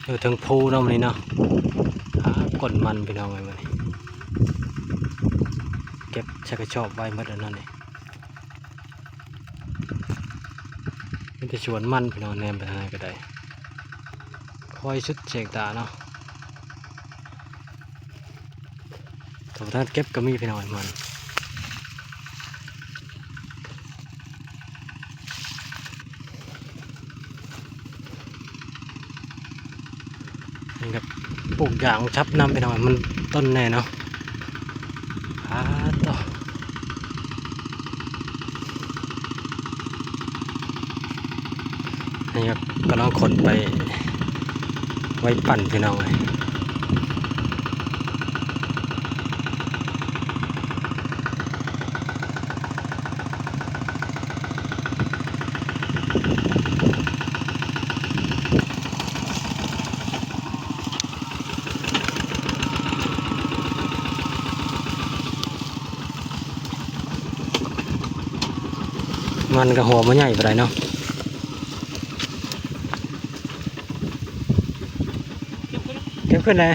อยู่ทางภูเนาะมันนี่เนาะก้นมันพี่น้องไว้มันเก็บชักกระชอบไว้หมดแล้วนั่นนี่มันจะชวนมันพี่น้องแนมไปทางไหนก็ได้คอยชุดเชกตาเนาะทุกท่านเก็บก็มีพี่น้องมันนี่ครับปลูกอย่างชับน้ำพี่น้องมันต้นแน่เนาะต่อนี่ครับก็ต้องขนไปไว้ปั่นพี่น้องเลยมันกับหัวมันใหญ่ไปเลยเนาะเก็บขึ้นเลย